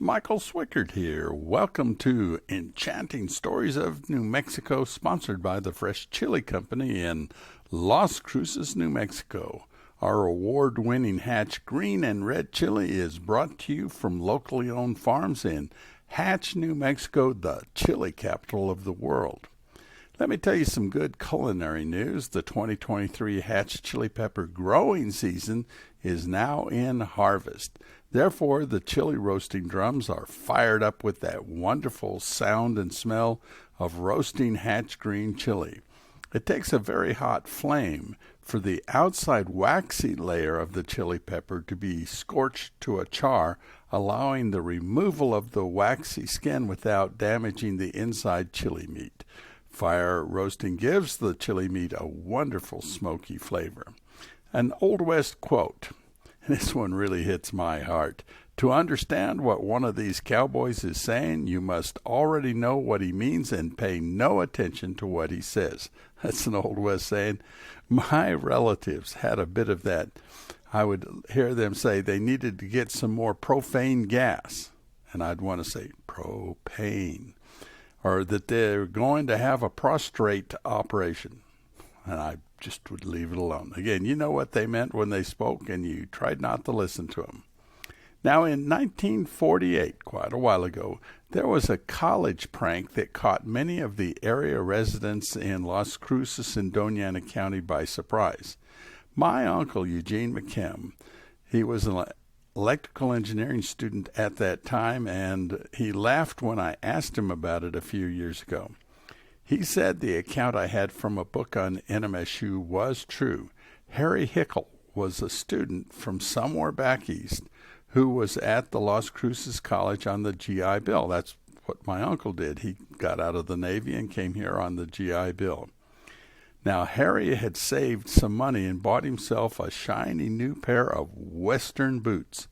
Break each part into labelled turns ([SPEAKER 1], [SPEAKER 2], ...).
[SPEAKER 1] Michael Swickert here. Welcome to Enchanting Stories of New Mexico, sponsored by the Fresh Chili Company in Las Cruces, New Mexico. Our award-winning Hatch green and red chili is brought to you from locally owned farms in Hatch, New Mexico, the chili capital of the world. Let me tell you some good culinary news. The 2023 Hatch chili pepper growing season is now in harvest. Therefore, the chili roasting drums are fired up with that wonderful sound and smell of roasting Hatch green chili. It takes a very hot flame for the outside waxy layer of the chili pepper to be scorched to a char, allowing the removal of the waxy skin without damaging the inside chili meat. Fire roasting gives the chili meat a wonderful smoky flavor. An Old West quote. This one really hits my heart. To understand what one of these cowboys is saying, you must already know what he means and pay no attention to what he says. That's an Old West saying. My relatives had a bit of that. I would hear them say they needed to get some more profane gas. And I'd want to say propane. Or that they're going to have a prostrate operation. And I just would leave it alone. Again, you know what they meant when they spoke, and you tried not to listen to them. Now, in 1948, quite a while ago, there was a college prank that caught many of the area residents in Las Cruces and Doña Ana County by surprise. My uncle, Eugene McKim, he was an electrical engineering student at that time, and he laughed when I asked him about it a few years ago. He said the account I had from a book on NMSU was true. Harry Hickle was a student from somewhere back east who was at the Las Cruces College on the GI Bill. That's what my uncle did. He got out of the Navy and came here on the GI Bill. Now, Harry had saved some money and bought himself a shiny new pair of Western boots.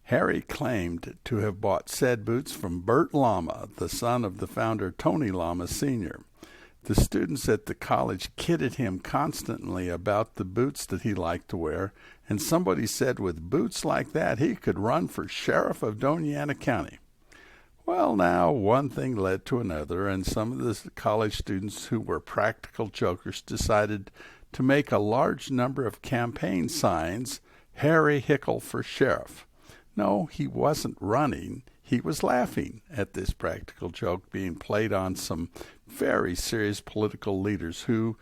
[SPEAKER 1] Harry claimed to have bought said boots from Bert Lama, the son of the founder Tony Lama Sr. The students at the college kidded him constantly about the boots that he liked to wear, and somebody said with boots like that he could run for sheriff of Doña Ana County. Well, now, one thing led to another, and some of the college students who were practical jokers decided to make a large number of campaign signs, Harry Hickle for sheriff. No, he wasn't running. He was laughing at this practical joke being played on some very serious political leaders who,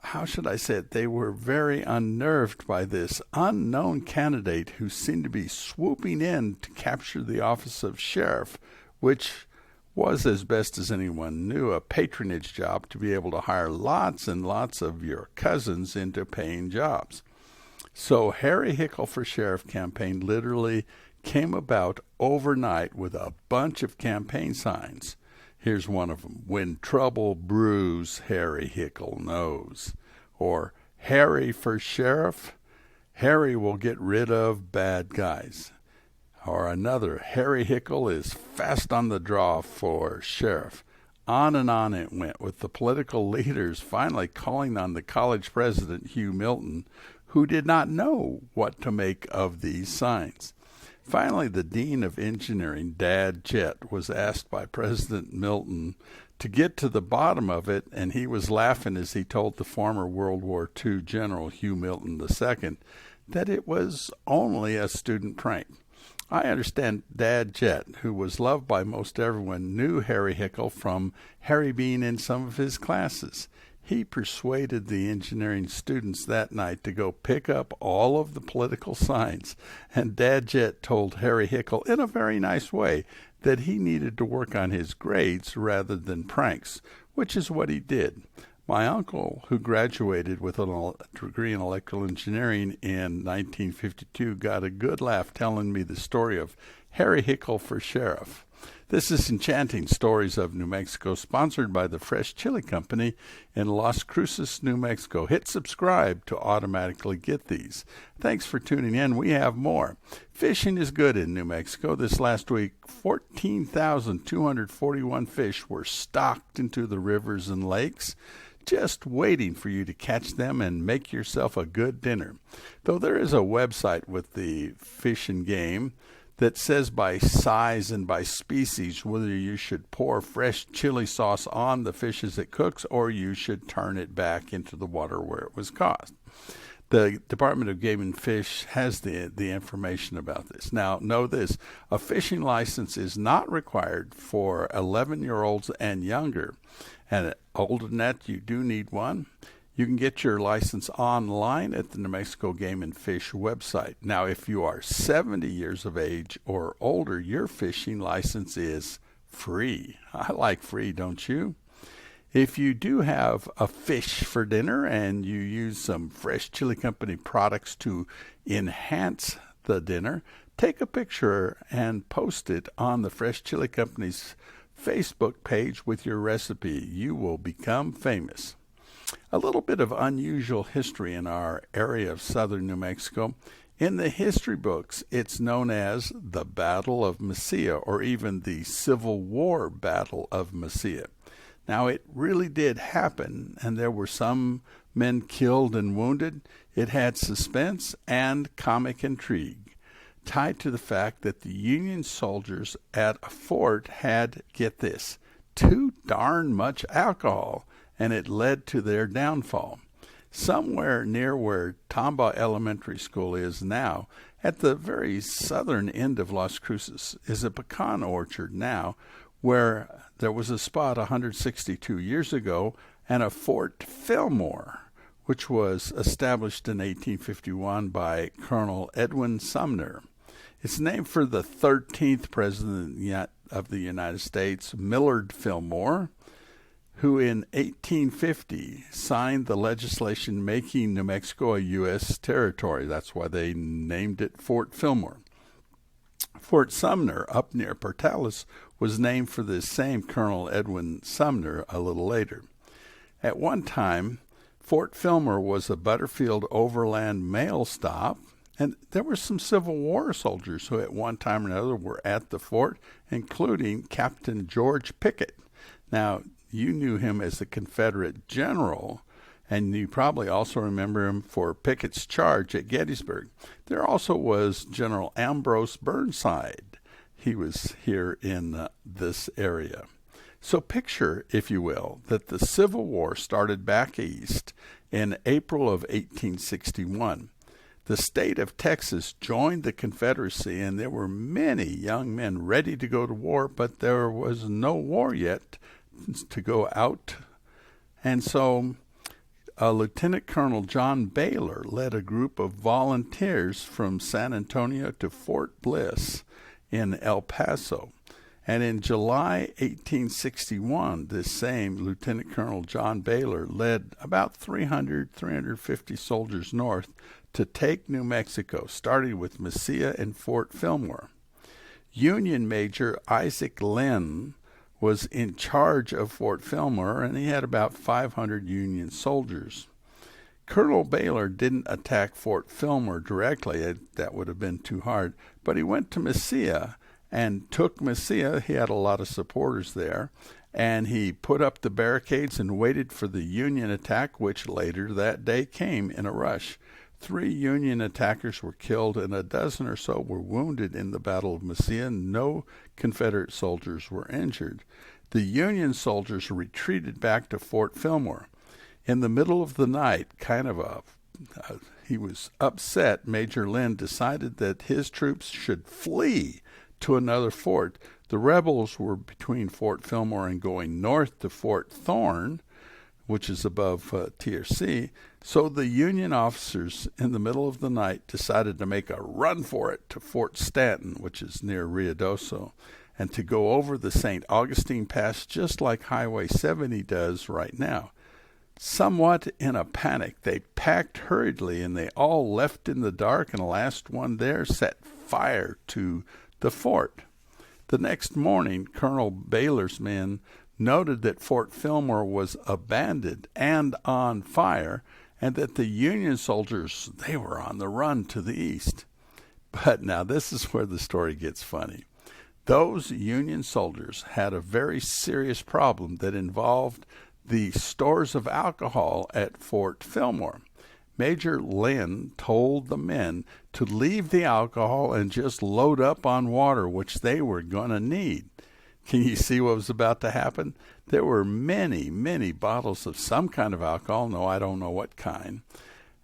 [SPEAKER 1] how should I say it, they were very unnerved by this unknown candidate who seemed to be swooping in to capture the office of sheriff, which was, as best as anyone knew, a patronage job to be able to hire lots and lots of your cousins into paying jobs. So Harry Hickle for Sheriff campaign literally came about overnight with a bunch of campaign signs. Here's one of them. When trouble brews, Harry Hickle knows. Or Harry for Sheriff, Harry will get rid of bad guys. Or another, Harry Hickle is fast on the draw for sheriff. On and on it went, with the political leaders finally calling on the college president, Hugh Milton, who did not know what to make of these signs. Finally, the dean of engineering, Dad Jett, was asked by President Milton to get to the bottom of it, and he was laughing as he told the former World War II General Hugh Milton II that it was only a student prank. I understand Dad Jett, who was loved by most everyone, knew Harry Hickle from Harry being in some of his classes. He persuaded the engineering students that night to go pick up all of the political signs, and Dad Jett told Harry Hickle in a very nice way that he needed to work on his grades rather than pranks, which is what he did. My uncle, who graduated with a degree in electrical engineering in 1952, got a good laugh telling me the story of Harry Hickle for sheriff. This is Enchanting Stories of New Mexico, sponsored by the Fresh Chili Company in Las Cruces, New Mexico. Hit subscribe to automatically get these. Thanks for tuning in. We have more. Fishing is good in New Mexico. This last week, 14,241 fish were stocked into the rivers and lakes, just waiting for you to catch them and make yourself a good dinner. Though there is a website with the fish and game, that says by size and by species whether you should pour fresh chili sauce on the fish as it cooks or you should turn it back into the water where it was caught. The Department of Game and Fish has the information about this. Now, know this, a fishing license is not required for 11-year-olds and younger. And older than that, you do need one. You can get your license online at the New Mexico Game and Fish website. Now, if you are 70 years of age or older, your fishing license is free. I like free, don't you? If you do have a fish for dinner and you use some Fresh Chili Company products to enhance the dinner, take a picture and post it on the Fresh Chili Company's Facebook page with your recipe. You will become famous. A little bit of unusual history in our area of southern New Mexico. In the history books, it's known as the Battle of Mesilla, or even the Civil War Battle of Mesilla. Now, it really did happen, and there were some men killed and wounded. It had suspense and comic intrigue, tied to the fact that the Union soldiers at a fort had, get this, too darn much alcohol, and it led to their downfall. Somewhere near where Tombaugh Elementary School is now, at the very southern end of Las Cruces, is a pecan orchard now, where there was a spot 162 years ago and a Fort Fillmore, which was established in 1851 by Colonel Edwin Sumner. It's named for the 13th President of the United States, Millard Fillmore, who in 1850 signed the legislation making New Mexico a U.S. territory. That's why they named it Fort Fillmore. Fort Sumner, up near Portales, was named for this same Colonel Edwin Sumner a little later. At one time, Fort Fillmore was a Butterfield overland mail stop, and there were some Civil War soldiers who at one time or another were at the fort, including Captain George Pickett. Now, you knew him as a Confederate general, and you probably also remember him for Pickett's charge at Gettysburg. There also was General Ambrose Burnside. He was here in this area. So picture, if you will, that the Civil War started back east in April of 1861. The state of Texas joined the Confederacy, and there were many young men ready to go to war, but there was no war yet to go out. And so Lieutenant Colonel John Baylor led a group of volunteers from San Antonio to Fort Bliss in El Paso. And in July 1861, this same Lieutenant Colonel John Baylor led about 350 soldiers north to take New Mexico, starting with Mesilla and Fort Fillmore. Union Major Isaac Lynn was in charge of Fort Fillmore, and he had about 500 Union soldiers. Colonel Baylor didn't attack Fort Fillmore directly. That would have been too hard. But he went to Mesilla and took Mesilla. He had a lot of supporters there. And he put up the barricades and waited for the Union attack, which later that day came in a rush. 3 Union attackers were killed and a dozen or so were wounded in the Battle of Mesilla. No Confederate soldiers were injured. The Union soldiers retreated back to Fort Fillmore. In the middle of the night, he was upset. Major Lynn decided that his troops should flee to another fort. The rebels were between Fort Fillmore and going north to Fort Thorne, which is above TRC. So the Union officers in the middle of the night decided to make a run for it to Fort Stanton, which is near Ruidoso, and to go over the St. Augustine Pass just like Highway 70 does right now. Somewhat in a panic, they packed hurriedly, and they all left in the dark, and the last one there set fire to the fort. The next morning, Colonel Baylor's men noted that Fort Fillmore was abandoned and on fire, and that the Union soldiers, they were on the run to the east. But now this is where the story gets funny. Those Union soldiers had a very serious problem that involved the stores of alcohol at Fort Fillmore. Major Lynn told the men to leave the alcohol and just load up on water, which they were going to need. Can you see what was about to happen? There were many, many bottles of some kind of alcohol. No, I don't know what kind.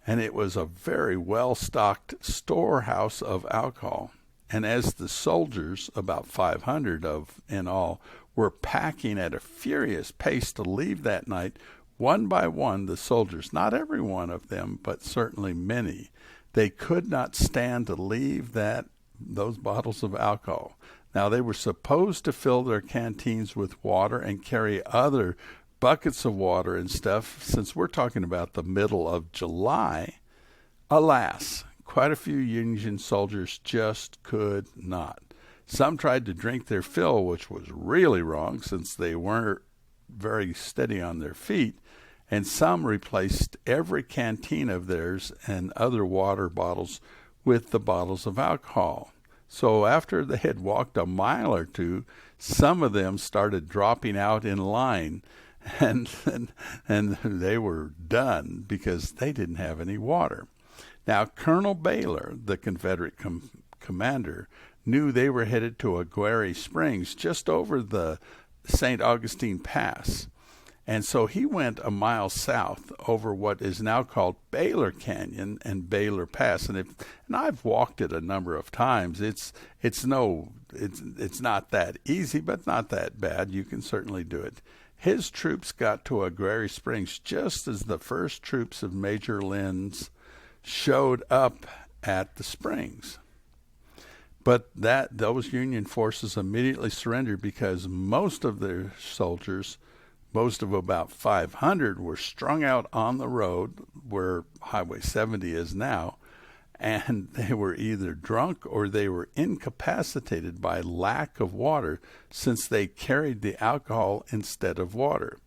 [SPEAKER 1] And it was a very well-stocked storehouse of alcohol. And as the soldiers, about 500 in all, were packing at a furious pace to leave that night, one by one, the soldiers, not every one of them, but certainly many, they could not stand to leave those bottles of alcohol. Now, they were supposed to fill their canteens with water and carry other buckets of water and stuff. Since we're talking about the middle of July, alas, quite a few Union soldiers just could not. Some tried to drink their fill, which was really wrong since they weren't very steady on their feet, and some replaced every canteen of theirs and other water bottles with the bottles of alcohol. So after they had walked a mile or two, some of them started dropping out in line, and they were done because they didn't have any water. Now, Colonel Baylor, the Confederate commander, knew they were headed to Aguirre Springs, just over the St. Augustine Pass. And so he went a mile south over what is now called Baylor Canyon and Baylor Pass. And I've walked it a number of times. It's not that easy, but not that bad. You can certainly do it. His troops got to Aguirre Springs just as the first troops of Major Lynn's showed up at the springs. But those Union forces immediately surrendered because most of their soldiers, most of about 500, were strung out on the road where Highway 70 is now, and they were either drunk or they were incapacitated by lack of water since they carried the alcohol instead of water.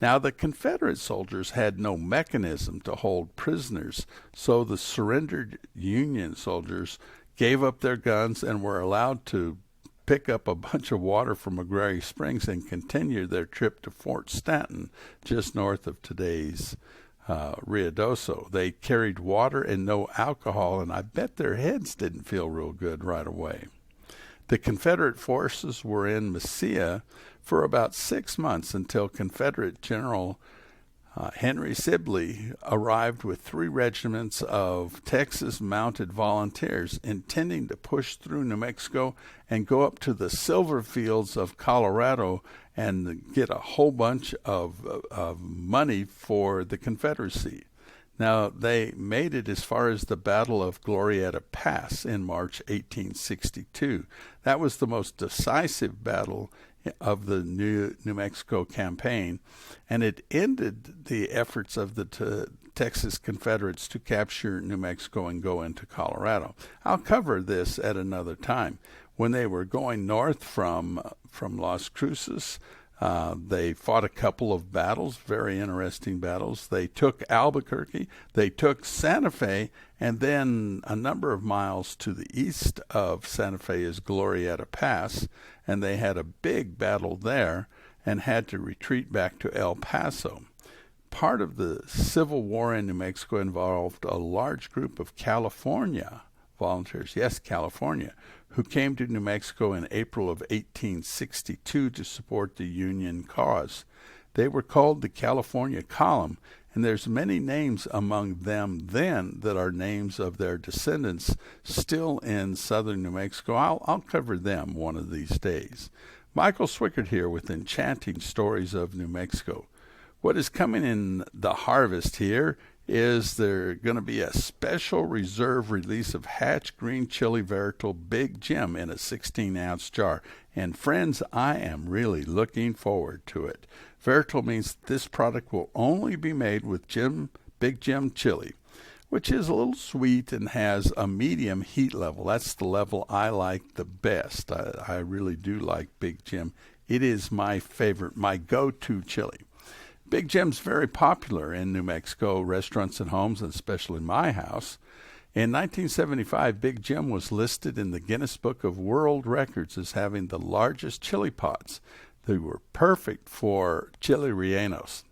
[SPEAKER 1] Now, the Confederate soldiers had no mechanism to hold prisoners, so the surrendered Union soldiers gave up their guns and were allowed to pick up a bunch of water from Aguirre Springs and continue their trip to Fort Stanton, just north of today's Ruidoso. They carried water and no alcohol, and I bet their heads didn't feel real good right away. The Confederate forces were in Mesilla for about 6 months until Confederate General Henry Sibley arrived with 3 regiments of Texas Mounted Volunteers, intending to push through New Mexico and go up to the silver fields of Colorado and get a whole bunch of money for the Confederacy. Now, they made it as far as the Battle of Glorieta Pass in March 1862. That was the most decisive battle of the New Mexico campaign, and it ended the efforts of the Texas Confederates to capture New Mexico and go into Colorado. I'll cover this at another time. When they were going north from Las Cruces, they fought a couple of battles, very interesting battles. They took Albuquerque, they took Santa Fe, and then a number of miles to the east of Santa Fe is Glorieta Pass, and they had a big battle there and had to retreat back to El Paso. Part of the Civil War in New Mexico involved a large group of California volunteers, yes, California, who came to New Mexico in April of 1862 to support the Union cause. They were called the California Column, and there's many names among them then that are names of their descendants still in southern New Mexico. I'll cover them one of these days. Michael Swickert here with Enchanting Stories of New Mexico. What is coming in the harvest here is there going to be a special reserve release of Hatch Green Chili Veritable Big Jim in a 16-ounce jar. And friends, I am really looking forward to it. Veritable means this product will only be made with Big Jim chili, which is a little sweet and has a medium heat level. That's the level I like the best. I really do like Big Jim. It is my favorite, my go-to chili. Big Jim's very popular in New Mexico restaurants and homes, and especially my house. In 1975, Big Jim was listed in the Guinness Book of World Records as having the largest chili pots. They were perfect for chili rellenos.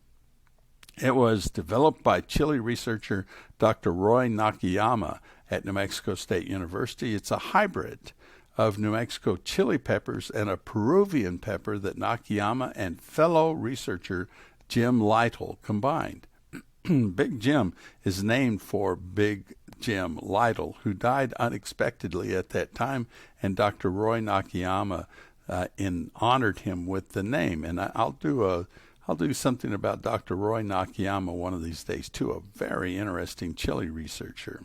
[SPEAKER 1] It was developed by chili researcher Dr. Roy Nakayama at New Mexico State University. It's a hybrid of New Mexico chili peppers and a Peruvian pepper that Nakayama and fellow researcher Jim Lytle combined. Big Jim is named for Big Jim Lytle, who died unexpectedly at that time, and Dr. Roy Nakayama honored him with the name. And I'll do something about Dr. Roy Nakayama one of these days too, a very interesting chili researcher.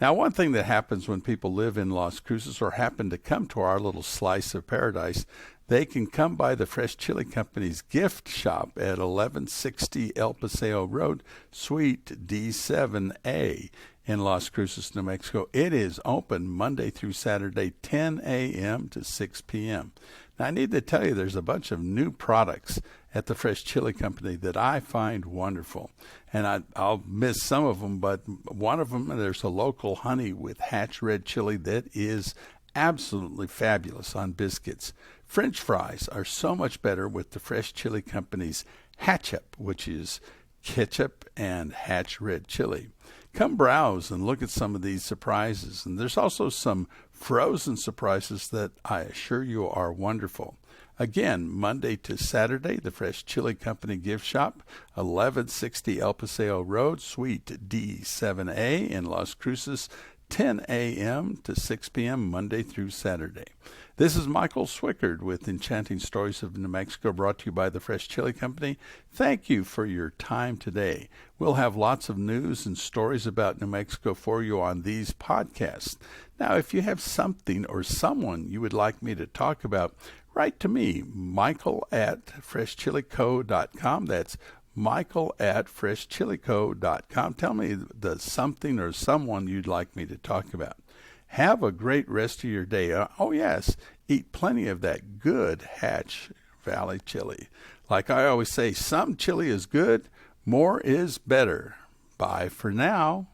[SPEAKER 1] Now, one thing that happens when people live in Las Cruces or happen to come to our little slice of paradise, they can come by the Fresh Chili Company's gift shop at 1160 El Paseo Road, Suite D7A in Las Cruces, New Mexico. It is open Monday through Saturday, 10 a.m. to 6 p.m. Now, I need to tell you, there's a bunch of new products at the Fresh Chili Company that I find wonderful. And I'll miss some of them, but one of them, there's a local honey with Hatch red chili that is absolutely fabulous on biscuits. French fries are so much better with the Fresh Chili Company's Hatchup, which is ketchup and Hatch red chili. Come browse and look at some of these surprises. And there's also some frozen surprises that I assure you are wonderful. Again, Monday to Saturday, the Fresh Chili Company gift shop, 1160 El Paseo Road, Suite D7A in Las Cruces, 10 a.m. to 6 p.m. Monday through Saturday. This is Michael Swickard with Enchanting Stories of New Mexico, brought to you by the Fresh Chili Company. Thank you for your time today. We'll have lots of news and stories about New Mexico for you on these podcasts. Now, if you have something or someone you would like me to talk about, write to me, michael@freshchilico.com. That's michael@freshchilico.com. Tell me the something or someone you'd like me to talk about. Have a great rest of your day. Oh, yes, eat plenty of that good Hatch Valley chili. Like I always say, some chili is good, more is better. Bye for now.